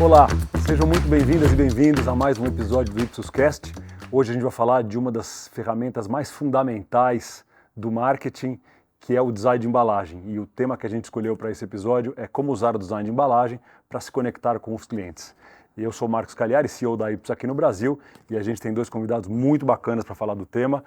Olá, sejam muito bem-vindas e bem-vindos a mais um episódio do Ipsoscast. Hoje a gente vai falar de uma das ferramentas mais fundamentais do marketing, que é o design de embalagem. E o tema que a gente escolheu para esse episódio é como usar o design de embalagem para se conectar com os clientes. E eu sou o Marcos Cagliari, CEO da Ipsos aqui no Brasil, e a gente tem dois convidados muito bacanas para falar do tema.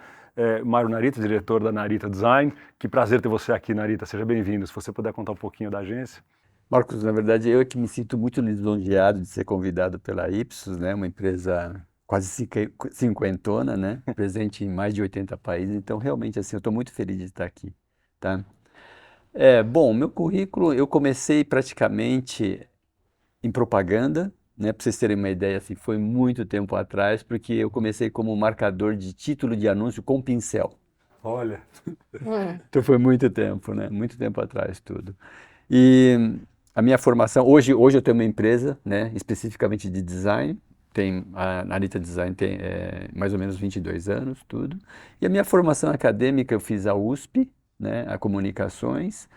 Mário Narita, diretor da Narita Design. Que prazer ter você aqui, Narita. Seja bem-vindo. Se você puder contar um pouquinho da agência. Marcos, na verdade, eu é que me sinto muito lisonjeado de ser convidado pela Ipsos, né? Uma empresa quase cinquentona, né? Presente em mais de 80 países. Então, realmente, assim, eu estou muito feliz de estar aqui, tá? Bom, meu currículo, eu comecei praticamente em propaganda, né? Para vocês terem uma ideia, assim, foi muito tempo atrás, porque eu comecei como marcador de título de anúncio com pincel. Olha, Então foi muito tempo, né? Muito tempo atrás tudo. E a minha formação, hoje eu tenho uma empresa, né, especificamente de design, a Narita Design tem mais ou menos 22 anos, tudo. E a minha formação acadêmica eu fiz a USP, né, a Comunicações.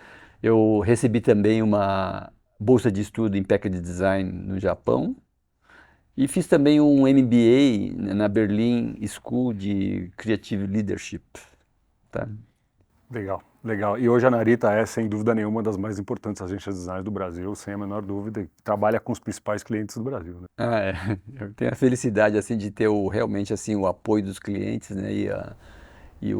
Eu recebi também uma bolsa de estudo em Packaging Design no Japão. E fiz também um MBA na Berlin School de Creative Leadership, tá? legal, legal. E hoje a Narita é, sem dúvida nenhuma, uma das mais importantes agências de design do Brasil, sem a menor dúvida, e trabalha com os principais clientes do Brasil, né? Ah, é. Eu tenho a felicidade assim de ter realmente assim o apoio dos clientes, né, e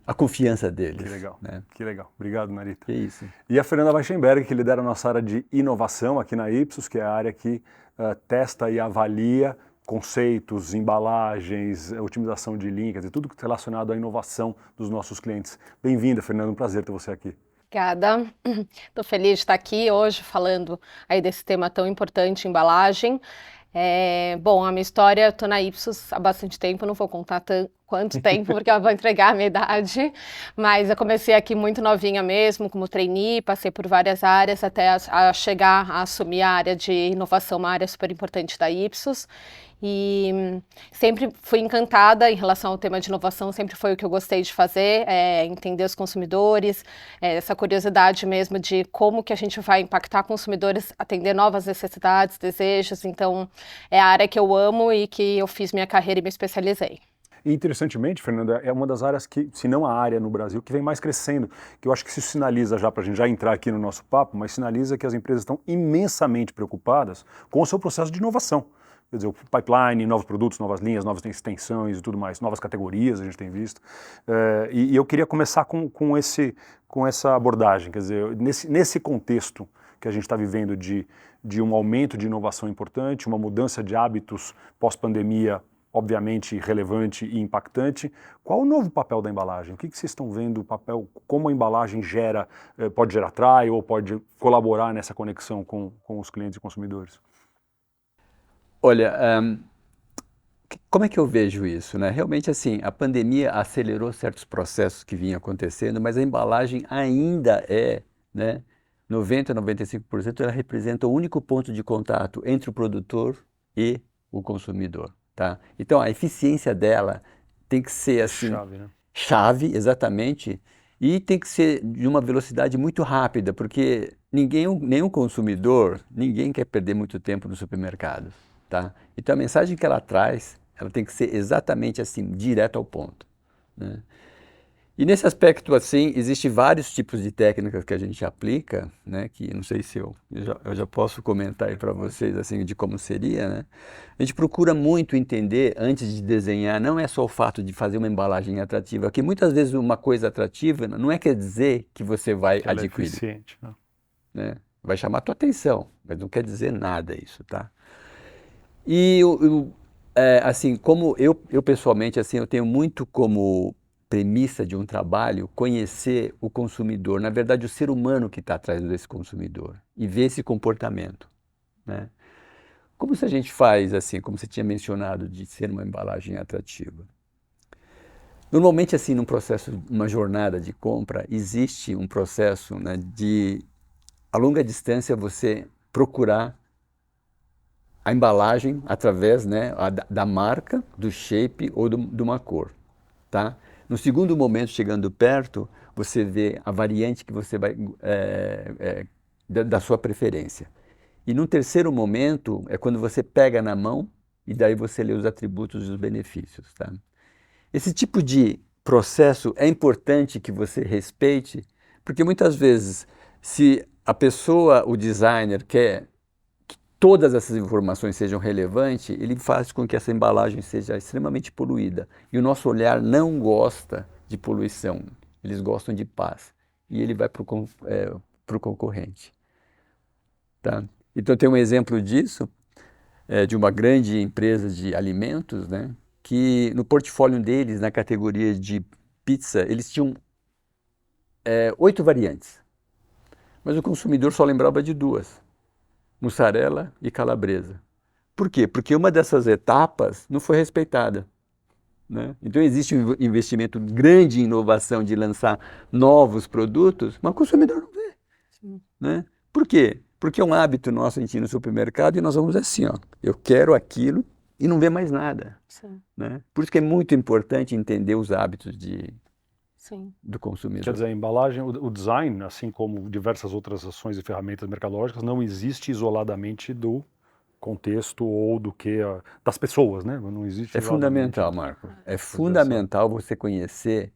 a confiança Que deles, legal, né? que legal. Obrigado, Narita. Que isso. E a Fernanda Weissenberg, que lidera a nossa área de inovação aqui na Ipsos, que é a área que testa e avalia conceitos, embalagens, otimização de links e tudo relacionado à inovação dos nossos clientes. Bem-vinda, Fernanda, um prazer ter você aqui. Obrigada. Estou feliz de estar aqui hoje falando aí desse tema tão importante, embalagem. Bom, a minha história, eu estou na Ipsos há bastante tempo, não vou contar quanto tempo, porque eu vou entregar a minha idade, mas eu comecei aqui muito novinha mesmo, como trainee, passei por várias áreas até a chegar a assumir a área de inovação, uma área super importante da Ipsos. E sempre fui encantada em relação ao tema de inovação, sempre foi o que eu gostei de fazer, entender os consumidores, essa curiosidade mesmo de como que a gente vai impactar consumidores, atender novas necessidades, desejos. Então, é a área que eu amo e que eu fiz minha carreira e me especializei. E interessantemente, Fernanda, é uma das áreas que, se não a área no Brasil, que vem mais crescendo, que eu acho que isso sinaliza já, para a gente já entrar aqui no nosso papo, mas sinaliza que as empresas estão imensamente preocupadas com o seu processo de inovação. Quer dizer, o pipeline, novos produtos, novas linhas, novas extensões e tudo mais, novas categorias a gente tem visto. E eu queria começar com essa abordagem, quer dizer, nesse contexto que a gente está vivendo de um aumento de inovação importante, uma mudança de hábitos pós-pandemia obviamente relevante e impactante. Qual o novo papel da embalagem? O que vocês estão vendo, o papel, como a embalagem pode gerar trial ou pode colaborar nessa conexão com os clientes e consumidores? Olha, como é que eu vejo isso, né? Realmente, assim, a pandemia acelerou certos processos que vinham acontecendo, mas a embalagem ainda né, 90, 95%, ela representa o único ponto de contato entre o produtor e o consumidor, tá? Então, a eficiência dela tem que ser, assim, Chave, né? chave, exatamente, e tem que ser de uma velocidade muito rápida, porque nenhum consumidor, ninguém quer perder muito tempo no supermercado, tá? Então a mensagem que ela traz, ela tem que ser exatamente assim, direto ao ponto, né? E nesse aspecto, assim, existem vários tipos de técnicas que a gente aplica, né, que não sei se eu já posso comentar aí para vocês, assim, de como seria, né? A gente procura muito entender, antes de desenhar, não é só o fato de fazer uma embalagem atrativa, que muitas vezes uma coisa atrativa não quer dizer que você vai Que ela é adquirir, eficiente, né? né? Vai chamar a tua atenção, mas não quer dizer nada isso, tá? E, assim, como eu pessoalmente, assim, eu tenho muito como premissa de um trabalho conhecer o consumidor, na verdade, o ser humano que está atrás desse consumidor e ver esse comportamento, né? Como se a gente faz, assim, como você tinha mencionado, de ser uma embalagem atrativa? Normalmente, assim, num processo, uma jornada de compra, existe um processo, né, a longa distância, você procurar a embalagem através, né, da marca, do shape ou de uma cor, tá? No segundo momento, chegando perto, você vê a variante que você vai, da sua preferência. E num terceiro momento é quando você pega na mão e daí você lê os atributos e os benefícios, tá? Esse tipo de processo é importante que você respeite, porque muitas vezes, se a pessoa, o designer, quer que todas essas informações sejam relevantes, ele faz com que essa embalagem seja extremamente poluída. E o nosso olhar não gosta de poluição, eles gostam de paz. E ele vai para o concorrente. Tá? Então tem um exemplo disso, de uma grande empresa de alimentos, né, que no portfólio deles, na categoria de pizza, eles tinham 8 variantes. Mas o consumidor só lembrava de 2, mussarela e calabresa. Por quê? Porque uma dessas etapas não foi respeitada. Né? Então existe um investimento grande em inovação de lançar novos produtos, mas o consumidor não vê. Né? Por quê? Porque é um hábito nosso a gente ir no supermercado e nós vamos assim, ó, eu quero aquilo e não vê mais nada. Sim. Né? Por isso que é muito importante entender os hábitos Sim. do consumidor. Quer dizer, a embalagem, o design, assim como diversas outras ações e ferramentas mercadológicas, não existe isoladamente do contexto ou do que das pessoas, né? Não existe É isoladamente. fundamental, Marco. É fundamental você conhecer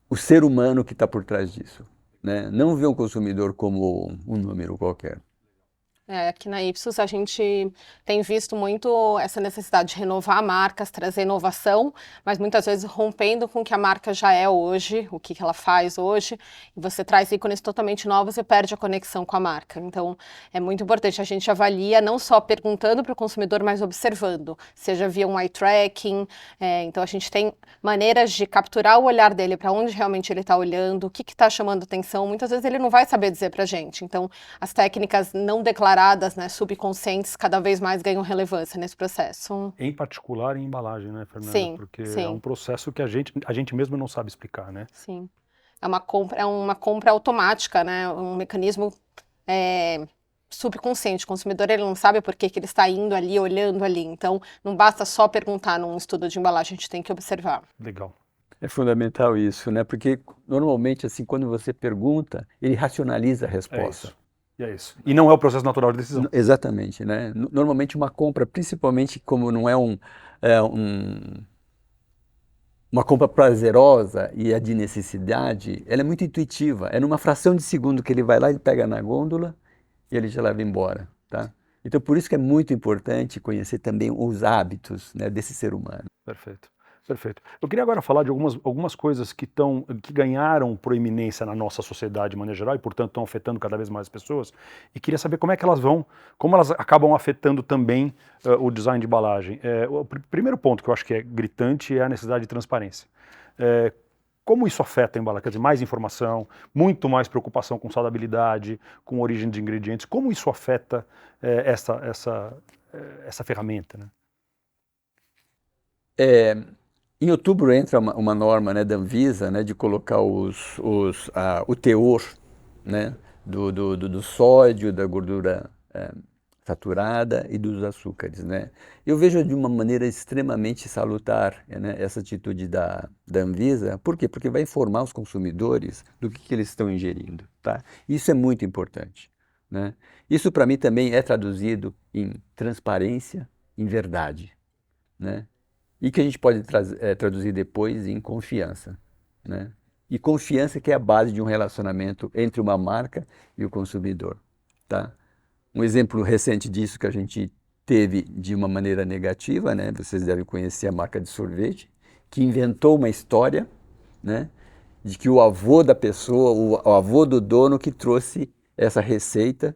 o ser humano que está por trás disso. Né? Não ver um consumidor como um número qualquer. Aqui na Ipsos a gente tem visto muito essa necessidade de renovar marcas, trazer inovação, mas muitas vezes rompendo com o que a marca já é hoje, o que ela faz hoje, e você traz ícones totalmente novos e perde a conexão com a marca. Então é muito importante, a gente avalia não só perguntando para o consumidor, mas observando, seja via um eye tracking, então a gente tem maneiras de capturar o olhar dele para onde realmente ele está olhando, o que está chamando atenção, muitas vezes ele não vai saber dizer para a gente. Então as técnicas não declaradas, né, subconscientes, cada vez mais ganham relevância nesse processo. Em particular em embalagem, né, Fernanda? Sim, porque sim. é um processo que a gente mesmo não sabe explicar, né? Sim. É uma compra automática, né? Um mecanismo subconsciente. O consumidor ele não sabe por que ele está indo ali, olhando ali. Então, não basta só perguntar num estudo de embalagem, a gente tem que observar. Legal. É fundamental isso, né? Porque normalmente, assim, quando você pergunta, ele racionaliza a resposta. É isso. E não é o processo natural de decisão. Exatamente, né? Normalmente uma compra, principalmente como não é uma compra prazerosa e é de necessidade, ela é muito intuitiva. É numa fração de segundo que ele vai lá, ele pega na gôndola e ele já leva embora, tá? Então por isso que é muito importante conhecer também os hábitos, né, desse ser humano. Perfeito. Perfeito. Eu queria agora falar de algumas coisas que ganharam proeminência na nossa sociedade de maneira geral e, portanto, estão afetando cada vez mais as pessoas. E queria saber como elas acabam afetando também o design de embalagem. O primeiro ponto que eu acho que é gritante é a necessidade de transparência. Como isso afeta a embalagem? Quer dizer, mais informação, muito mais preocupação com saudabilidade, com origem de ingredientes. Como isso afeta essa ferramenta, né? Em outubro entra uma norma, né, da Anvisa, né, de colocar o teor, né, do sódio, da gordura saturada e dos açúcares. Né. Eu vejo de uma maneira extremamente salutar, né, essa atitude da Anvisa. Por quê? Porque vai informar os consumidores do que eles estão ingerindo. Tá? Isso é muito importante. Né. Isso para mim também é traduzido em transparência, em verdade. Né. E que a gente pode traduzir depois em confiança, né? E confiança que é a base de um relacionamento entre uma marca e o consumidor, tá? Um exemplo recente disso que a gente teve de uma maneira negativa, né? Vocês devem conhecer a marca de sorvete, que inventou uma história, né? De que o avô da pessoa, o avô do dono que trouxe essa receita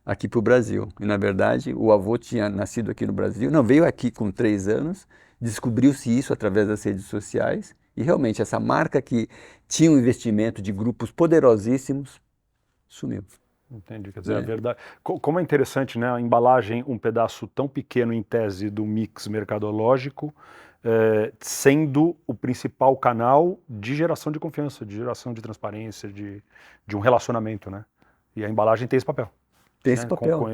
aqui para o Brasil. E, na verdade, o avô tinha nascido aqui no Brasil, não, veio aqui com 3 anos, descobriu-se isso através das redes sociais e, realmente, essa marca que tinha um investimento de grupos poderosíssimos, sumiu. Entendi, quer dizer, a verdade... Como é interessante, né, a embalagem, um pedaço tão pequeno em tese do mix mercadológico, sendo o principal canal de geração de confiança, de geração de transparência, de um relacionamento, né? E a embalagem tem esse papel. Tem esse papel.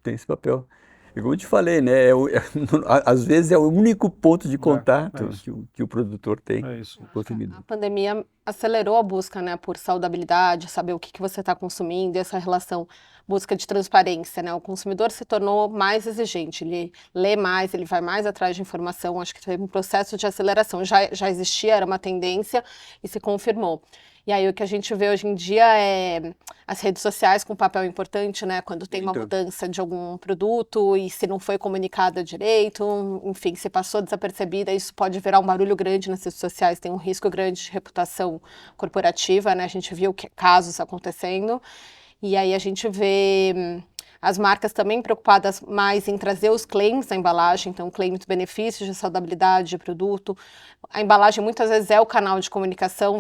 Tem esse papel. E como eu te falei, né, às vezes é o único ponto de contato que o produtor tem com o consumidor. A pandemia acelerou a busca, né, por saudabilidade, saber o que você está consumindo, essa relação, busca de transparência, né? O consumidor se tornou mais exigente, ele lê mais, ele vai mais atrás de informação, acho que teve um processo de aceleração, já existia, era uma tendência e se confirmou. E aí o que a gente vê hoje em dia é as redes sociais com um papel importante, né? Quando tem uma mudança de algum produto e se não foi comunicada direito, enfim, se passou desapercebida, isso pode virar um barulho grande nas redes sociais, tem um risco grande de reputação corporativa, né? A gente viu casos acontecendo. E aí a gente vê as marcas também preocupadas mais em trazer os claims da embalagem, então claims de benefícios de saudabilidade de produto. A embalagem muitas vezes é o canal de comunicação,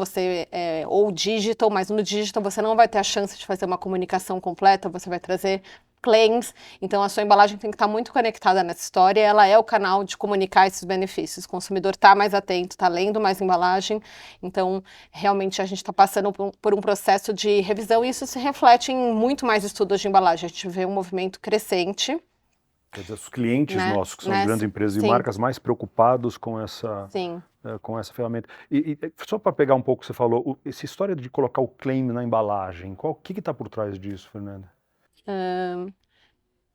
ou digital, mas no digital você não vai ter a chance de fazer uma comunicação completa, você vai trazer claims, então a sua embalagem tem que estar muito conectada nessa história, ela é o canal de comunicar esses benefícios, o consumidor está mais atento, está lendo mais embalagem, então realmente a gente está passando por um processo de revisão e isso se reflete em muito mais estudos de embalagem, a gente vê um movimento crescente. Quer dizer, os clientes nossos, que são Né? grandes empresas Sim. e marcas mais preocupados com essa, Sim. com essa ferramenta. E só para pegar um pouco o que você falou, essa história de colocar o claim na embalagem, o que está por trás disso, Fernanda?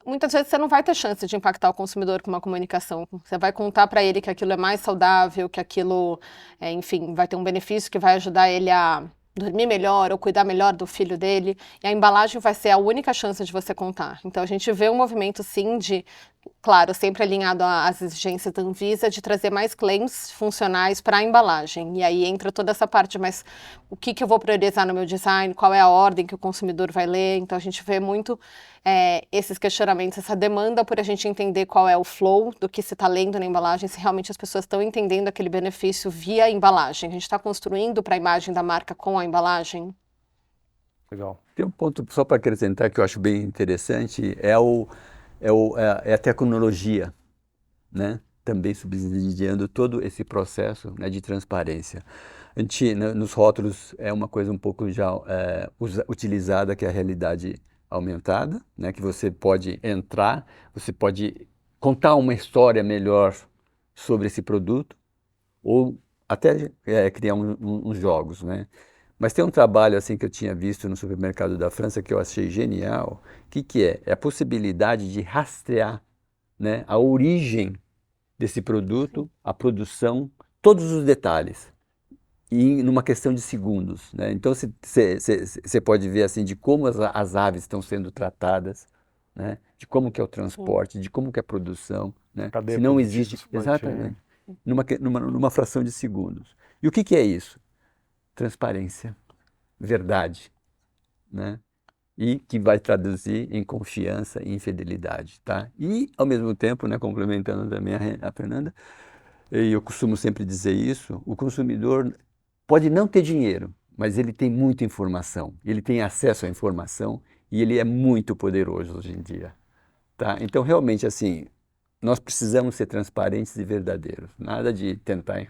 Muitas vezes você não vai ter chance de impactar o consumidor com uma comunicação. Você vai contar para ele que aquilo é mais saudável, que aquilo, enfim, vai ter um benefício que vai ajudar ele a dormir melhor ou cuidar melhor do filho dele. E a embalagem vai ser a única chance de você contar. Então a gente vê um movimento, sim, claro, sempre alinhado às exigências da Anvisa, de trazer mais claims funcionais para a embalagem. E aí entra toda essa parte, mas o que eu vou priorizar no meu design, qual é a ordem que o consumidor vai ler. Então a gente vê muito esses questionamentos, essa demanda por a gente entender qual é o flow do que se está lendo na embalagem, se realmente as pessoas estão entendendo aquele benefício via a embalagem. A gente está construindo para a imagem da marca com a embalagem. Legal. Tem um ponto só para acrescentar que eu acho bem interessante, é a tecnologia, né? Também subsidiando todo esse processo, né, de transparência. Nos rótulos é uma coisa um pouco já utilizada, que é a realidade aumentada, né, que você pode entrar, você pode contar uma história melhor sobre esse produto, ou até criar uns jogos, né? Mas tem um trabalho assim que eu tinha visto no supermercado da França que eu achei genial. O que é? É a possibilidade de rastrear, né, a origem desse produto, a produção, todos os detalhes, e numa questão de segundos, né? Então você pode ver assim de como as aves estão sendo tratadas, né? De como que é o transporte, de como que é a produção, né? Cadeia Se não produtiva, existe, supply exatamente, numa fração de segundos. E o que é isso? Transparência, verdade, né? E que vai traduzir em confiança e em fidelidade, tá? E, ao mesmo tempo, né, complementando também a Fernanda, e eu costumo sempre dizer isso, o consumidor pode não ter dinheiro, mas ele tem muita informação, ele tem acesso à informação e ele é muito poderoso hoje em dia, tá? Então, realmente, assim, nós precisamos ser transparentes e verdadeiros, nada de tentar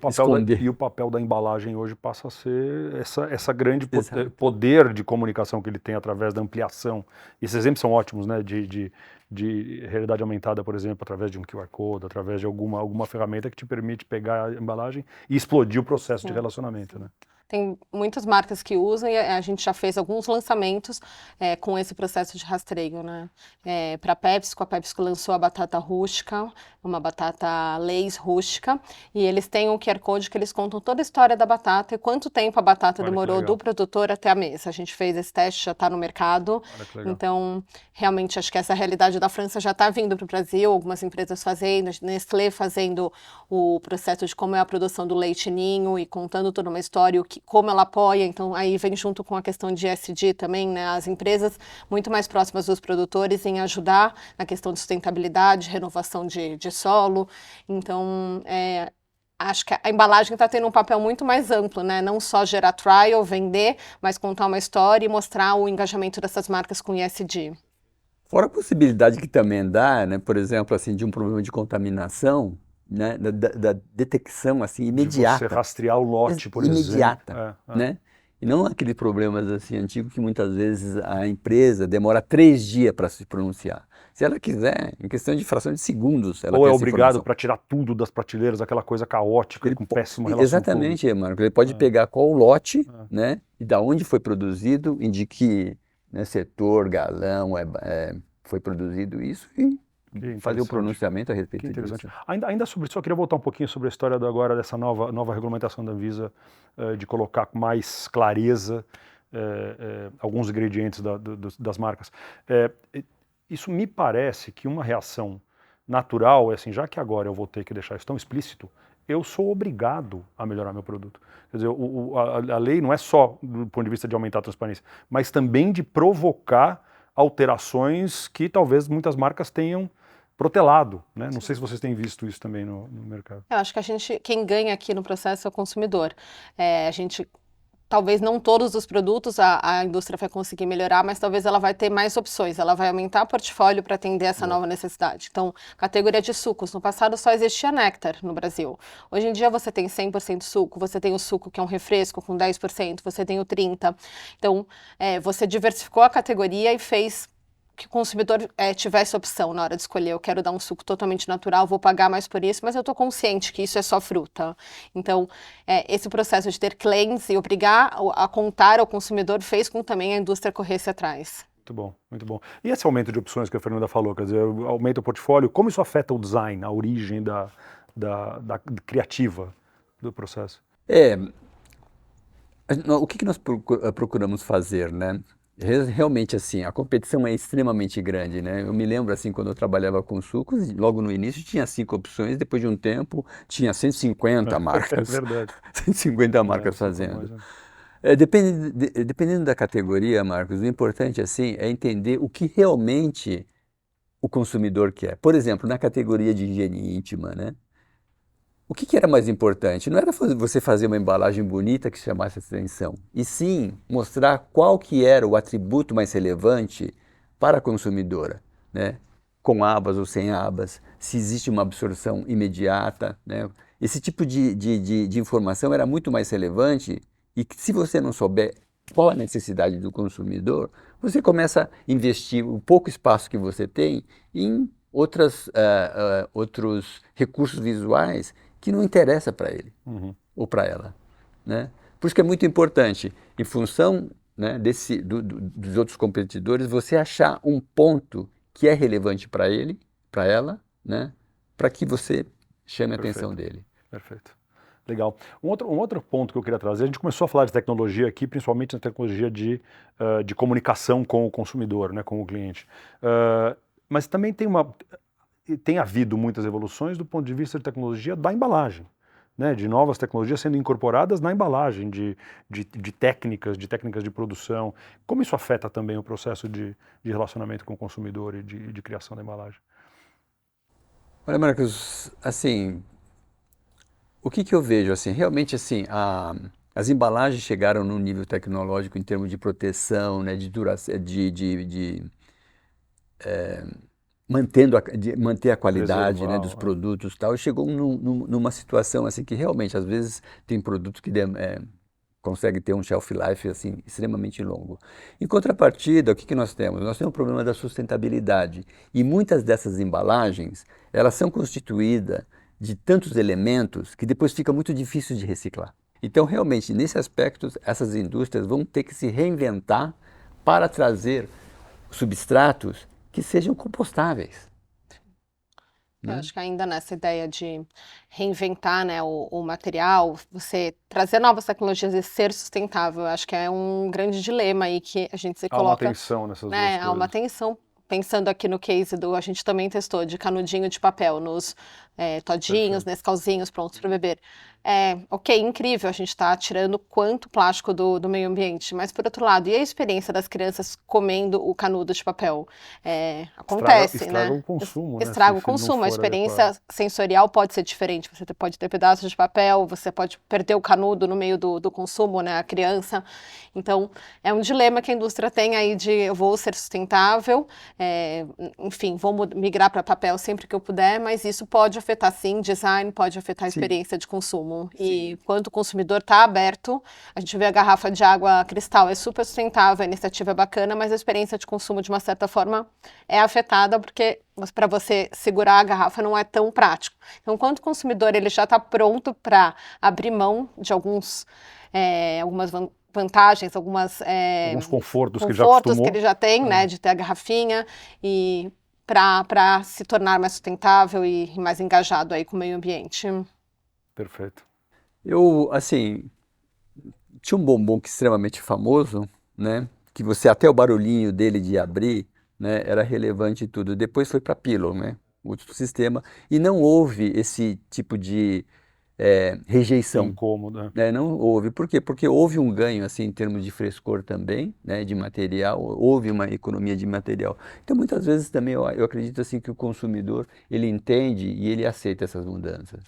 esconder. E o papel da embalagem hoje passa a ser essa grande Exato. poder de comunicação que ele tem através da ampliação. Esses exemplos são ótimos, né? De realidade aumentada, por exemplo, através de um QR Code, através de alguma ferramenta que te permite pegar a embalagem e explodir o processo de relacionamento, né? Tem muitas marcas que usam e a gente já fez alguns lançamentos com esse processo de rastreio, né? Para a PepsiCo lançou a batata rústica, uma batata Lay's rústica, e eles têm um QR Code que eles contam toda a história da batata e quanto tempo a batata demorou do produtor até a mesa. A gente fez esse teste, já está no mercado. Então, realmente, acho que essa realidade da França já está vindo para o Brasil, algumas empresas fazendo, a Nestlé fazendo o processo de como é a produção do leite ninho e contando toda uma história, como ela apoia, então aí vem junto com a questão de ESG também, né, as empresas muito mais próximas dos produtores em ajudar na questão de sustentabilidade, renovação de solo, então acho que a embalagem está tendo um papel muito mais amplo, né, não só gerar trial, vender, mas contar uma história e mostrar o engajamento dessas marcas com ESG. Fora a possibilidade que também dá, né, por exemplo, assim, de um problema de contaminação, né, da detecção assim imediata. De você rastrear o lote, por imediata, exemplo. Né? E não aqueles problemas assim antigos que muitas vezes a empresa demora 3 dias para se pronunciar. Se ela quiser, em questão de fração de segundos, ela Ou tem é essa obrigado informação. para tirar tudo das prateleiras, aquela coisa caótica, Ele com po- péssima relação com o público. Exatamente, Marco. Ele pode É. pegar qual lote, É. né, e da onde foi produzido, em de que, né, setor, galão, foi produzido isso e Que fazer o interessante. pronunciamento a Que respeito interessante. disso. Ainda sobre isso, eu queria voltar um pouquinho sobre a história agora dessa nova regulamentação da Anvisa, de colocar com mais clareza alguns ingredientes das marcas. Isso me parece que uma reação natural é assim, já que agora eu vou ter que deixar isso tão explícito, eu sou obrigado a melhorar meu produto. Quer dizer, a lei não é só do ponto de vista de aumentar a transparência, mas também de provocar alterações que talvez muitas marcas tenham protelado, né? Não sei se vocês têm visto isso também no mercado. Eu acho que quem ganha aqui no processo é o consumidor. Talvez não todos os produtos a indústria vai conseguir melhorar, mas talvez ela vai ter mais opções, ela vai aumentar o portfólio para atender essa nova necessidade. Então, categoria de sucos, no passado só existia néctar no Brasil. Hoje em dia você tem 100% suco, você tem o suco que é um refresco com 10%, você tem o 30%. Então, você diversificou a categoria e fez que o consumidor tivesse opção na hora de escolher. Eu quero dar um suco totalmente natural, vou pagar mais por isso, mas eu estou consciente que isso é só fruta. Então, esse processo de ter claims e obrigar a contar ao consumidor fez com que também a indústria corresse atrás. Muito bom, muito bom. E esse aumento de opções que a Fernanda falou, quer dizer, aumenta o portfólio, como isso afeta o design, a origem da criativa do processo? O que nós procuramos fazer, né? Realmente, assim, a competição é extremamente grande, né? Eu me lembro, assim, quando eu trabalhava com sucos, logo no início tinha 5 opções, depois de um tempo tinha 150 marcas. É verdade. 150 marcas fazendo. Dependendo da categoria, Marcos, o importante, assim, é entender o que realmente o consumidor quer. Por exemplo, na categoria de higiene íntima, né? O que era mais importante? Não era você fazer uma embalagem bonita que chamasse atenção, e sim mostrar qual que era o atributo mais relevante para a consumidora, né? Com abas ou sem abas, se existe uma absorção imediata, né? Esse tipo de informação era muito mais relevante e que, se você não souber qual a necessidade do consumidor, você começa a investir o pouco espaço que você tem em outros recursos visuais que não interessa para ele ou para ela, né? Por isso que é muito importante, em função, né, dos outros competidores, você achar um ponto que é relevante para ele, para ela, né, para que você chame a atenção dele. Perfeito. Legal. Um outro ponto que eu queria trazer, a gente começou a falar de tecnologia aqui, principalmente na tecnologia de comunicação com o consumidor, né, com o cliente. Mas também tem havido muitas evoluções do ponto de vista de tecnologia da embalagem, né, de novas tecnologias sendo incorporadas na embalagem, de técnicas de produção. Como isso afeta também o processo de relacionamento com o consumidor e de criação da embalagem? Olha, Marcos, assim, o que eu vejo, assim, realmente, assim, as embalagens chegaram num nível tecnológico em termos de proteção, né, de duração, manter a qualidade, né, Preservar, dos produtos e tal, e chegou numa situação assim que realmente às vezes tem produtos que conseguem ter um shelf life assim extremamente longo. Em contrapartida, o que nós temos? Nós temos o problema da sustentabilidade, e muitas dessas embalagens, elas são constituídas de tantos elementos que depois fica muito difícil de reciclar. Então, realmente, nesse aspecto, essas indústrias vão ter que se reinventar para trazer substratos que sejam compostáveis. Eu acho que ainda nessa ideia de reinventar, né, o material, você trazer novas tecnologias e ser sustentável, eu acho que é um grande dilema aí que a gente se Há uma coloca, tensão nessas duas né, há uma coisas. tensão. Pensando aqui no case a gente também testou de canudinho de papel nos todinhos, Nescauzinhos prontos para beber. Ok, incrível, a gente está tirando quanto plástico do meio ambiente, mas por outro lado, e a experiência das crianças comendo o canudo de papel? Acontece, estraga né? o consumo, né, Estraga o se não consumo, a for experiência adequado. sensorial pode ser diferente, você pode ter pedaços de papel, você pode perder o canudo no meio do consumo, né, a criança. Então, é um dilema que a indústria tem aí de eu vou ser sustentável, enfim, vou migrar para papel sempre que eu puder, mas isso pode afetar sim, design pode afetar a Sim. experiência de consumo. E quando o consumidor está aberto, a gente vê a garrafa de água cristal, é super sustentável, a iniciativa é bacana, mas a experiência de consumo, de uma certa forma, é afetada, porque para você segurar a garrafa não é tão prático. Então, quando o consumidor ele já está pronto para abrir mão de algumas vantagens, Alguns confortos que já confortos que acostumou. ele já tem, né, de ter a garrafinha, e para se tornar mais sustentável e mais engajado aí com o meio ambiente. Perfeito. Eu, assim, tinha um bombom que é extremamente famoso, né? Que você, até o barulhinho dele de abrir, né, era relevante e tudo. Depois foi para Pillow, né? Outro sistema. E não houve esse tipo de rejeição. Incômodo. Não houve. Por quê? Porque houve um ganho, assim, em termos de frescor também, né, de material, houve uma economia de material. Então, muitas vezes também eu acredito, assim, que o consumidor, ele entende e ele aceita essas mudanças.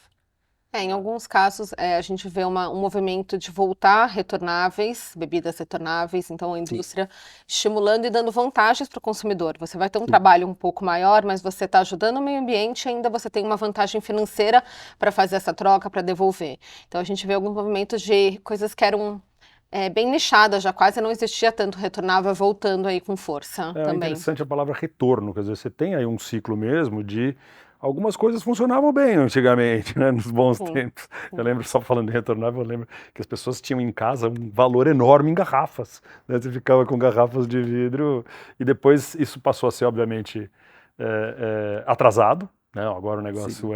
Em alguns casos, a gente vê um movimento de voltar retornáveis, bebidas retornáveis, então a indústria estimulando e dando vantagens para o consumidor. Você vai ter um trabalho um pouco maior, mas você está ajudando o meio ambiente e ainda você tem uma vantagem financeira para fazer essa troca, para devolver. Então a gente vê alguns movimentos de coisas que eram bem nichadas, já quase não existia tanto retornável, voltando aí com força É também. interessante a palavra retorno, quer dizer, você tem aí um ciclo mesmo de algumas coisas funcionavam bem antigamente, né, nos bons tempos. Eu lembro, só falando em retornável, eu lembro que as pessoas tinham em casa um valor enorme em garrafas, né, você ficava com garrafas de vidro e depois isso passou a ser, obviamente, atrasado, né, agora o negócio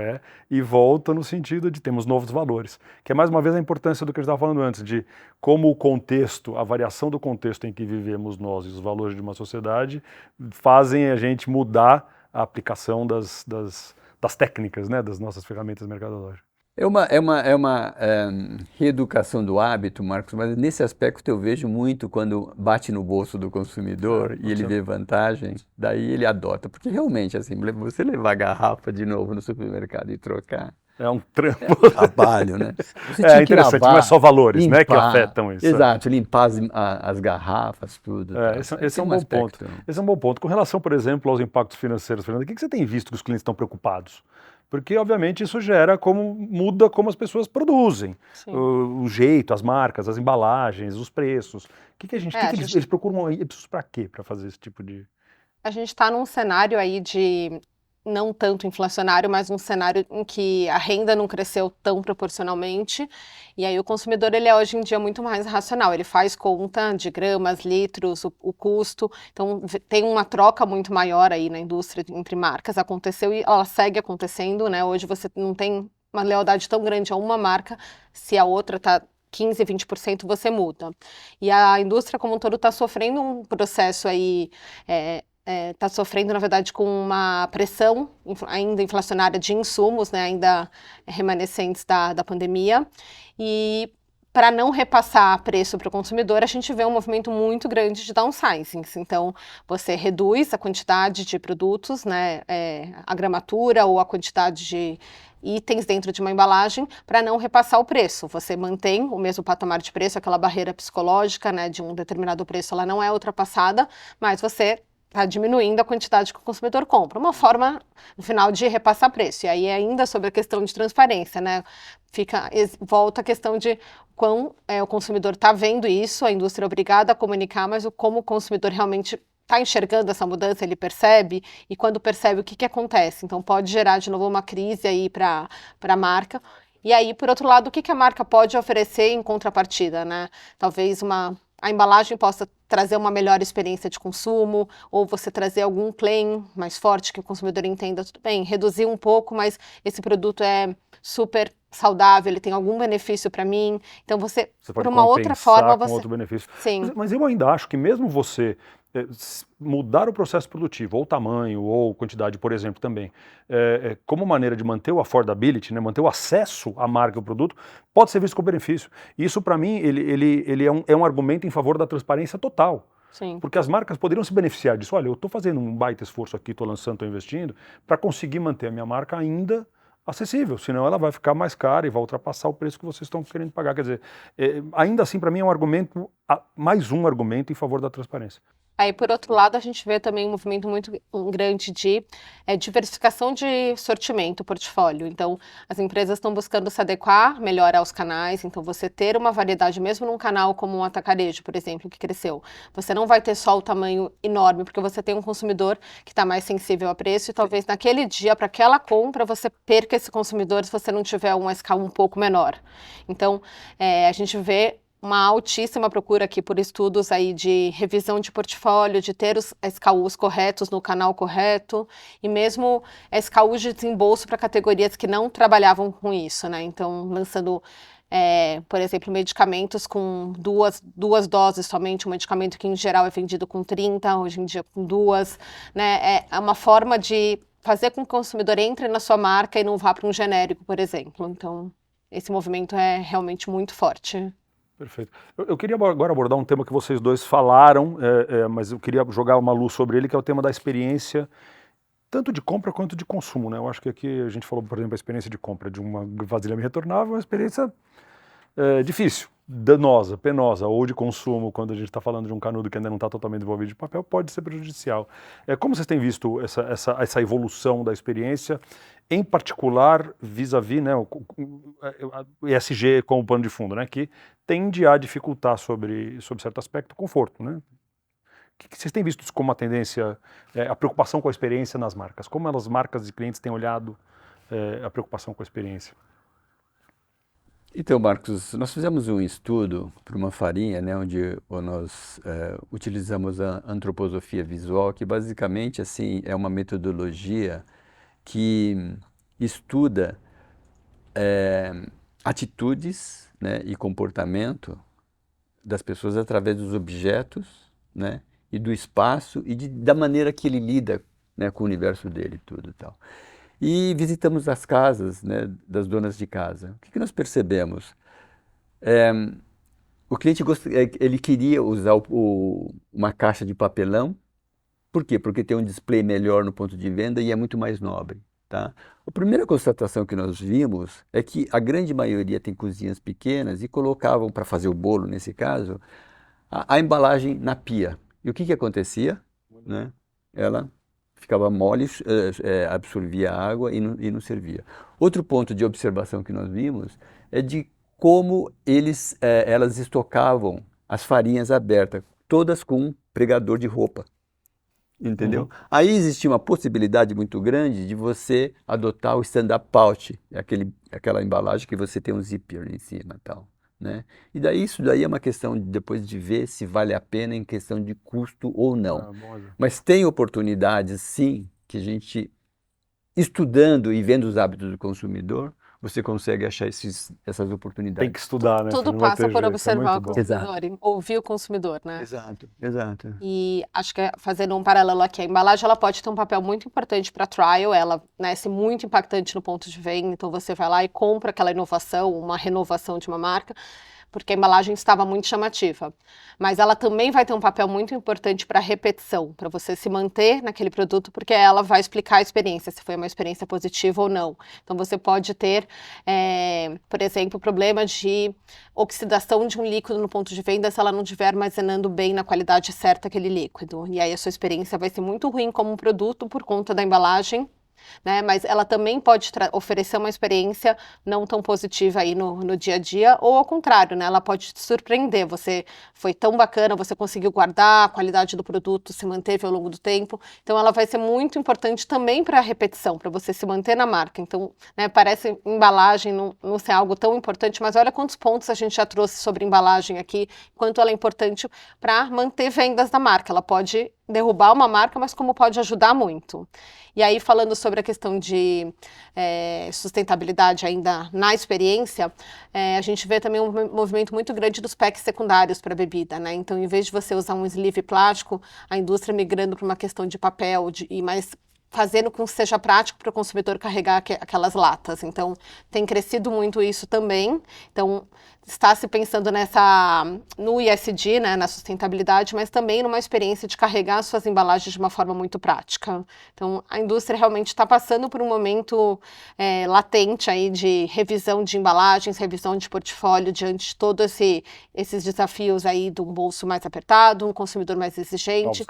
e volta no sentido de temos novos valores, que é mais uma vez a importância do que a gente estava falando antes, de como o contexto, a variação do contexto em que vivemos nós e os valores de uma sociedade fazem a gente mudar a aplicação das técnicas, né, das nossas ferramentas mercadológicas. É uma reeducação do hábito, Marcos, mas nesse aspecto eu vejo muito quando bate no bolso do consumidor e ele vê vantagem, daí ele adota. Porque realmente, assim, você levar a garrafa de novo no supermercado e trocar, é um trampo. É um trabalho, né? Você É interessante, não é só valores, limpar, né, que afetam isso. Exato, limpar as garrafas, tudo. Esse é um bom ponto. Esse é um bom ponto. Com relação, por exemplo, aos impactos financeiros, Fernando, o que você tem visto que os clientes estão preocupados? Porque, obviamente, isso muda como as pessoas produzem. O jeito, as marcas, as embalagens, os preços. Eles procuram Ipsos para quê? Para fazer esse tipo de... A gente está num cenário aí de não tanto inflacionário, mas um cenário em que a renda não cresceu tão proporcionalmente, e aí o consumidor ele é hoje em dia muito mais racional, ele faz conta de gramas, litros, o custo, então tem uma troca muito maior aí na indústria entre marcas, aconteceu e ela segue acontecendo, né? Hoje você não tem uma lealdade tão grande a uma marca, se a outra está 15, 20% você muda. E a indústria como um todo está sofrendo um processo aí, está sofrendo, na verdade, com uma pressão ainda inflacionária de insumos, né, ainda remanescentes da pandemia, e para não repassar preço para o consumidor, a gente vê um movimento muito grande de downsizing. Então, você reduz a quantidade de produtos, né, a gramatura ou a quantidade de itens dentro de uma embalagem para não repassar o preço. Você mantém o mesmo patamar de preço, aquela barreira psicológica, né, de um determinado preço, ela não é ultrapassada, mas você está diminuindo a quantidade que o consumidor compra. Uma forma, no final, de repassar preço. E aí, ainda sobre a questão de transparência, né? Volta a questão de o consumidor está vendo isso, a indústria é obrigada a comunicar, mas como o consumidor realmente está enxergando essa mudança, ele percebe, e quando percebe, o que acontece? Então, pode gerar, de novo, uma crise aí para a marca. E aí, por outro lado, o que a marca pode oferecer em contrapartida, né? Talvez a embalagem possa trazer uma melhor experiência de consumo, ou você trazer algum claim mais forte que o consumidor entenda, tudo bem, reduzir um pouco, mas esse produto é super saudável, ele tem algum benefício para mim, então você por uma outra forma, com outro benefício. Sim. Mas eu ainda acho que mesmo você mudar o processo produtivo, ou tamanho, ou quantidade, por exemplo, também, como maneira de manter o affordability, né, manter o acesso à marca e ao produto, pode ser visto como benefício. E isso, para mim, ele é um argumento em favor da transparência total. Sim. Porque as marcas poderiam se beneficiar disso. Olha, eu estou fazendo um baita esforço aqui, estou lançando, estou investindo, para conseguir manter a minha marca ainda acessível, senão ela vai ficar mais cara e vai ultrapassar o preço que vocês estão querendo pagar. Quer dizer, ainda assim, para mim é um argumento, mais um argumento em favor da transparência. Aí, por outro lado, a gente vê também um movimento muito grande de diversificação de sortimento, portfólio. Então, as empresas estão buscando se adequar melhor aos canais. Então, você ter uma variedade, mesmo num canal como um atacarejo, por exemplo, que cresceu, você não vai ter só o tamanho enorme, porque você tem um consumidor que está mais sensível a preço e talvez naquele dia, para aquela compra, você perca esse consumidor se você não tiver uma escala um pouco menor. Então, a gente vê uma altíssima procura aqui por estudos aí de revisão de portfólio, de ter os SKUs corretos no canal correto e mesmo SKUs de desembolso para categorias que não trabalhavam com isso, né? Então, lançando, por exemplo, medicamentos com duas doses somente, um medicamento que em geral é vendido com 30, hoje em dia com 2, né? É uma forma de fazer com que o consumidor entre na sua marca e não vá para um genérico, por exemplo. Então, esse movimento é realmente muito forte. Perfeito. Eu queria agora abordar um tema que vocês dois falaram, mas eu queria jogar uma luz sobre ele, que é o tema da experiência, tanto de compra quanto de consumo, né? Eu acho que aqui a gente falou, por exemplo, a experiência de compra de uma vasilhame retornável, uma experiência difícil, danosa, penosa, ou de consumo, quando a gente está falando de um canudo que ainda não está totalmente desenvolvido de papel, pode ser prejudicial. Como vocês têm visto essa evolução da experiência, em particular vis-à-vis, né, o ESG como pano de fundo, né, que tende a dificultar sobre certo aspecto o conforto, né? O que vocês têm visto isso como uma tendência, a preocupação com a experiência nas marcas? Como as marcas e clientes têm olhado a preocupação com a experiência? Então, Marcos, nós fizemos um estudo para uma farinha, né, onde nós utilizamos a antroposofia visual, que basicamente assim é uma metodologia que estuda atitudes, né, e comportamento das pessoas através dos objetos, né, e do espaço e da maneira que ele lida, né, com o universo dele e tudo e tal. E visitamos as casas, né, das donas de casa. O que nós percebemos? O cliente ele queria usar uma caixa de papelão. Por quê? Porque tem um display melhor no ponto de venda e é muito mais nobre. Tá? A primeira constatação que nós vimos é que a grande maioria tem cozinhas pequenas e colocavam, para fazer o bolo nesse caso, a embalagem na pia. E o que acontecia? Né? Ela ficava mole, absorvia a água e não servia. Outro ponto de observação que nós vimos é de como elas estocavam as farinhas abertas, todas com um pregador de roupa. Entendeu? Uhum. Aí existia uma possibilidade muito grande de você adotar o stand-up pouch, aquela embalagem que você tem um zíper em cima e tal, né? E daí isso daí é uma questão depois de ver se vale a pena em questão de custo ou não. Mas tem oportunidades sim que a gente, estudando e vendo os hábitos do consumidor, você consegue achar essas oportunidades. Tem que estudar, né? Tudo passa por observar o consumidor, ouvir o consumidor, né? Exato, exato. E acho que fazendo um paralelo aqui, a embalagem ela pode ter um papel muito importante para trial, ela, né, ser muito impactante no ponto de venda, então você vai lá e compra aquela inovação, uma renovação de uma marca, porque a embalagem estava muito chamativa. Mas ela também vai ter um papel muito importante para repetição, para você se manter naquele produto, porque ela vai explicar a experiência, se foi uma experiência positiva ou não. Então você pode ter, por exemplo, problema de oxidação de um líquido no ponto de venda se ela não estiver armazenando bem na qualidade certa aquele líquido. E aí a sua experiência vai ser muito ruim como um produto por conta da embalagem, né? Mas ela também pode oferecer uma experiência não tão positiva aí no dia a dia, ou ao contrário, né? Ela pode te surpreender, você foi tão bacana, você conseguiu guardar, a qualidade do produto se manteve ao longo do tempo, então ela vai ser muito importante também para a repetição, para você se manter na marca. Então, né, parece embalagem não ser algo tão importante, mas olha quantos pontos a gente já trouxe sobre embalagem aqui, quanto ela é importante para manter vendas da marca. Ela pode derrubar uma marca, mas como pode ajudar muito. E aí, falando sobre a questão de sustentabilidade ainda na experiência, a gente vê também um movimento muito grande dos packs secundários para bebida, né? Então, em vez de você usar um sleeve plástico, a indústria migrando para uma questão de papel e mais fazendo com que seja prático para o consumidor carregar aquelas latas. Então, tem crescido muito isso também. Então, está se pensando no ESG, né, na sustentabilidade, mas também numa experiência de carregar suas embalagens de uma forma muito prática. Então, a indústria realmente está passando por um momento latente aí de revisão de embalagens, revisão de portfólio diante de todos esses desafios aí de um bolso mais apertado, um consumidor mais exigente,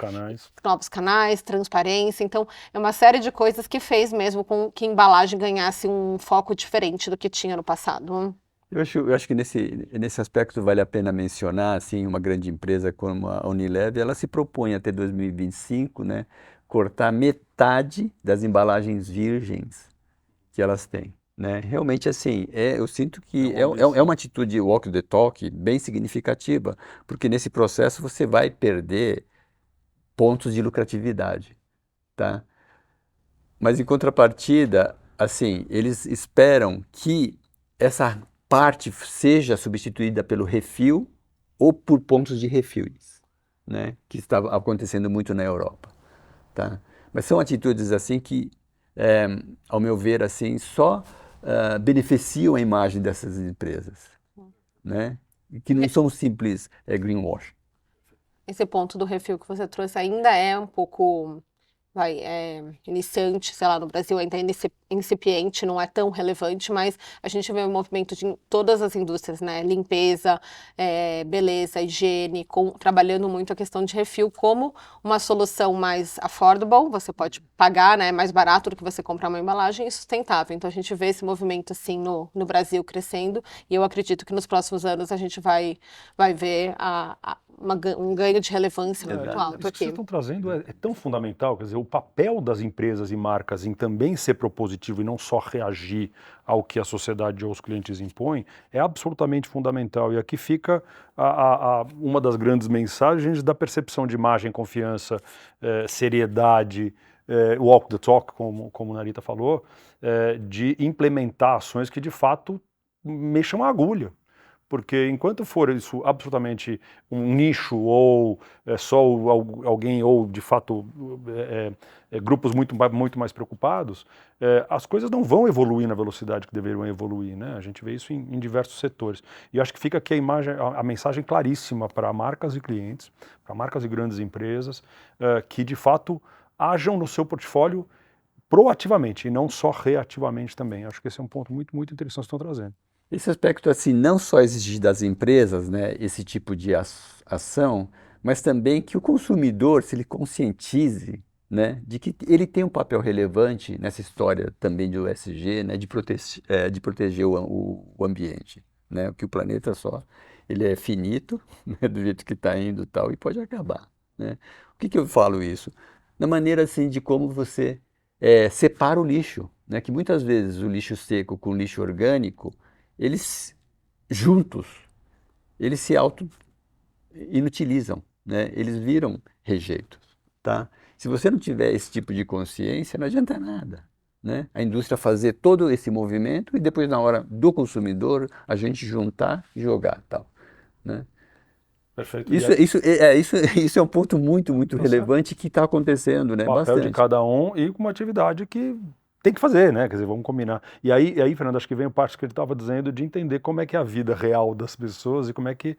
novos canais, transparência. Então, é uma série de coisas que fez mesmo com que a embalagem ganhasse um foco diferente do que tinha no passado. Eu acho que nesse aspecto vale a pena mencionar, assim, uma grande empresa como a Unilever, ela se propõe até 2025, né, cortar metade das embalagens virgens que elas têm, né? Realmente, assim, eu sinto que é uma atitude walk the talk bem significativa, porque nesse processo você vai perder pontos de lucratividade, tá? Mas em contrapartida, assim, eles esperam que essa parte seja substituída pelo refil ou por pontos de refis, né? Que estava acontecendo muito na Europa, tá? Mas são atitudes assim que, ao meu ver, assim, só beneficiam a imagem dessas empresas, né? E que não são simples greenwash. Esse ponto do refil que você trouxe ainda é um pouco iniciante, sei lá, no Brasil ainda é incipiente, não é tão relevante, mas a gente vê o movimento de todas as indústrias, né? Limpeza, beleza, higiene, trabalhando muito a questão de refil como uma solução mais affordable, você pode pagar, né, mais barato do que você comprar uma embalagem e sustentável. Então a gente vê esse movimento assim no Brasil crescendo e eu acredito que nos próximos anos a gente vai ver um ganho de relevância muito alto aqui. Isso que vocês aqui. estão trazendo é tão fundamental, quer dizer, o papel das empresas e marcas em também ser propositivo e não só reagir ao que a sociedade ou os clientes impõem, é absolutamente fundamental. E aqui fica uma das grandes mensagens da percepção de imagem, confiança, seriedade, walk the talk, como a Narita falou, de implementar ações que de fato mexam a agulha. Porque enquanto for isso absolutamente um nicho ou só alguém ou de fato grupos muito mais preocupados, as coisas não vão evoluir na velocidade que deveriam evoluir, né? A gente vê isso em diversos setores. E eu acho que fica aqui a mensagem claríssima para marcas e clientes, para marcas e grandes empresas, que de fato ajam no seu portfólio proativamente e não só reativamente também. Acho que esse é um ponto muito, muito interessante que estão trazendo. Esse aspecto, assim, não só exigir das empresas, né, esse tipo de ação, mas também que o consumidor se ele conscientize, né, de que ele tem um papel relevante nessa história também do ESG, né, de proteger o ambiente, né, que o planeta só, ele é finito, né, do jeito que está indo e tal, e pode acabar, né. O que eu falo isso? Na maneira, assim, de como você separa o lixo, né, que muitas vezes o lixo seco com o lixo orgânico, eles juntos, eles se auto-inutilizam, né? Eles viram rejeitos, tá? Se você não tiver esse tipo de consciência, não adianta nada, né? A indústria fazer todo esse movimento e depois na hora do consumidor a gente juntar e jogar, tal, né? Perfeito. Isso é um ponto muito, muito relevante que está acontecendo, né? O papel Bastante. de cada um e com uma atividade que tem que fazer, né? Quer dizer, vamos combinar. E aí, Fernando, acho que vem a parte que ele estava dizendo de entender como é que é a vida real das pessoas e como é que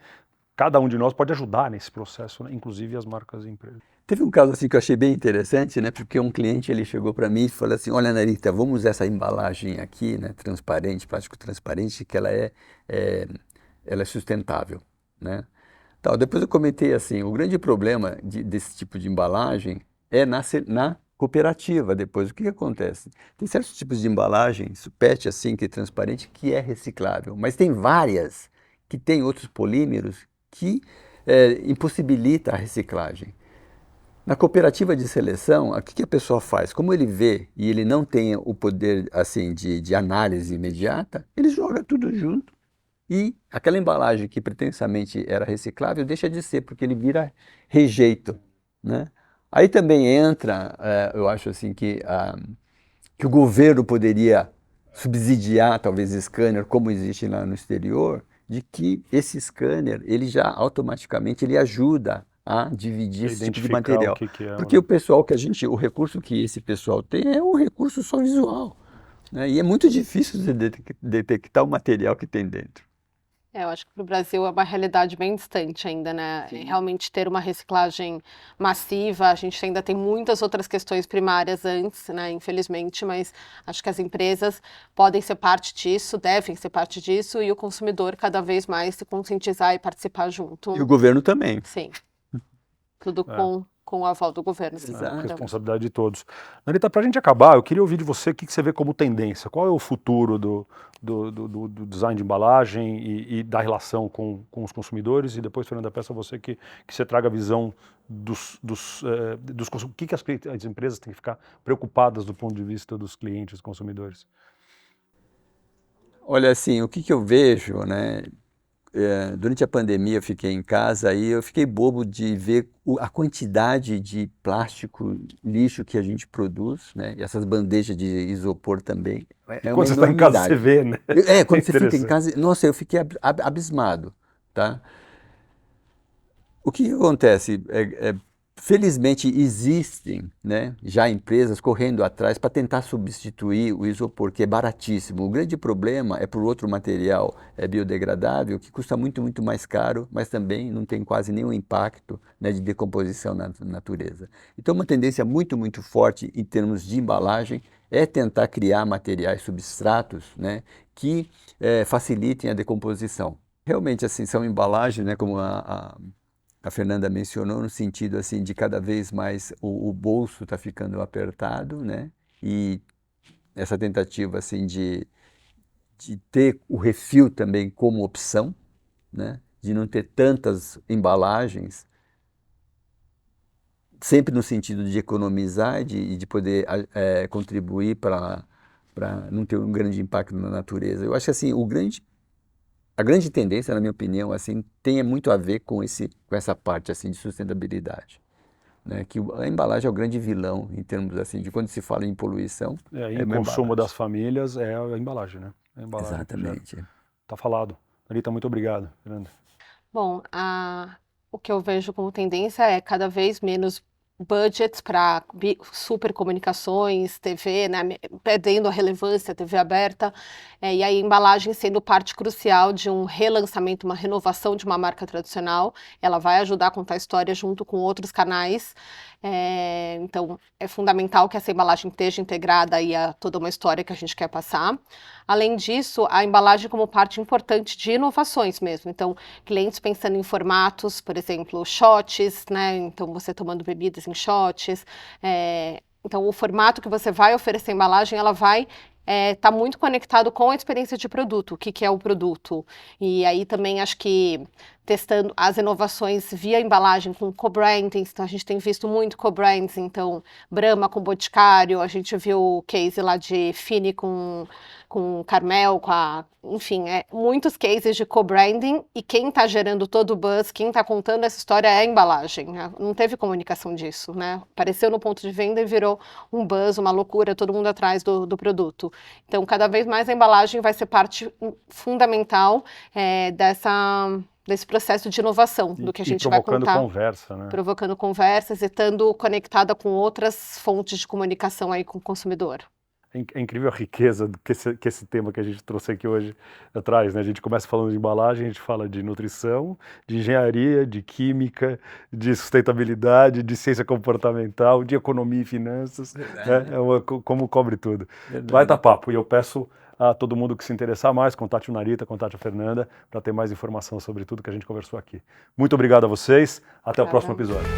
cada um de nós pode ajudar nesse processo, né? Inclusive as marcas e empresas. Teve um caso assim que eu achei bem interessante, né? Porque um cliente ele chegou para mim e falou assim: olha, Narita, vamos usar essa embalagem aqui, né? Transparente, plástico transparente, que ela é sustentável, né? Então, depois eu comentei assim: o grande problema desse tipo de embalagem é na cooperativa. Depois, o que acontece? Tem certos tipos de embalagem, PET assim, que é transparente, que é reciclável, mas tem várias que tem outros polímeros que impossibilita a reciclagem. Na cooperativa de seleção, o que a pessoa faz? Como ele vê e ele não tem o poder assim de análise imediata, ele joga tudo junto e aquela embalagem que pretensamente era reciclável deixa de ser, porque ele vira rejeito, né? Aí também entra, eu acho assim que o governo poderia subsidiar talvez scanner, como existe lá no exterior, de que esse scanner, ele já automaticamente ele ajuda a dividir esse tipo de material. Porque o pessoal o recurso que esse pessoal tem é um recurso só visual, né? E é muito difícil de detectar o material que tem dentro. Eu acho que para o Brasil é uma realidade bem distante ainda, né? Realmente ter uma reciclagem massiva, a gente ainda tem muitas outras questões primárias antes, né? Infelizmente, mas acho que as empresas podem ser parte disso, devem ser parte disso, e o consumidor cada vez mais se conscientizar e participar junto. E o governo também. Sim, tudo É. com o aval do governo. Exato. Responsabilidade de todos. Narita, para a gente acabar, eu queria ouvir de você o que você vê como tendência. Qual é o futuro do design de embalagem e da relação com os consumidores? E depois, Fernanda, peço a você que você traga a visão o que as empresas têm que ficar preocupadas do ponto de vista dos clientes, dos consumidores. Olha, assim, o que eu vejo, né? Durante a pandemia eu fiquei em casa e eu fiquei bobo de ver a quantidade de plástico, lixo que a gente produz, né? E essas bandejas de isopor também. É uma Quando você está em casa, enormidade. você vê, né? Quando você fica em casa, nossa, eu fiquei abismado, tá? O que acontece? Felizmente existem, né, já empresas correndo atrás para tentar substituir o isopor, que é baratíssimo. O grande problema é por outro material biodegradável, que custa muito, muito mais caro, mas também não tem quase nenhum impacto, né, de decomposição na natureza. Então, uma tendência muito, muito forte em termos de embalagem é tentar criar materiais, substratos, né, que facilitem a decomposição. Realmente, assim, são embalagens, né, como a Fernanda mencionou, no sentido assim de cada vez mais o bolso está ficando apertado, né? E essa tentativa assim de ter o refil também como opção, né? De não ter tantas embalagens, sempre no sentido de economizar e de poder contribuir para não ter um grande impacto na natureza. Eu acho que assim a grande tendência, na minha opinião, assim, tem muito a ver com essa parte assim de sustentabilidade, né? Que a embalagem é o grande vilão em termos assim de quando se fala em poluição. E o consumo das famílias é a embalagem, né? A embalagem. Exatamente. Tá falado. Narita, muito obrigado, Fernanda. Bom, o que eu vejo como tendência é cada vez menos budgets para super comunicações, TV, né, perdendo a relevância, TV aberta, e aí a embalagem sendo parte crucial de um relançamento, uma renovação de uma marca tradicional. Ela vai ajudar a contar a história junto com outros canais. Então, é fundamental que essa embalagem esteja integrada aí a toda uma história que a gente quer passar. Além disso, a embalagem como parte importante de inovações mesmo. Então, clientes pensando em formatos, por exemplo, shots, né? Então, você tomando bebidas em shots. Então, o formato que você vai oferecer a embalagem, ela vai tá muito conectado com a experiência de produto, o que é o produto. E aí também acho que testando as inovações via embalagem com co-branding, então a gente tem visto muito co-brands, então Brahma com Boticário, a gente viu o case lá de Fini com Carmel, enfim, muitos cases de co-branding, e quem está gerando todo o buzz, quem está contando essa história é a embalagem, né? Não teve comunicação disso, né? Apareceu no ponto de venda e virou um buzz, uma loucura, todo mundo atrás do produto. Então, cada vez mais a embalagem vai ser parte fundamental desse processo de inovação, do que a gente vai contar. Provocando conversa, né? Provocando conversas e estando conectada com outras fontes de comunicação aí com o consumidor. É incrível a riqueza que esse tema que a gente trouxe aqui hoje traz, né? A gente começa falando de embalagem, a gente fala de nutrição, de engenharia, de química, de sustentabilidade, de ciência comportamental, de economia e finanças, né? Como cobre tudo. Vai dar papo, e eu peço a todo mundo que se interessar mais, contate o Narita, contate a Fernanda, para ter mais informação sobre tudo que a gente conversou aqui. Muito obrigado a vocês, até o próximo episódio.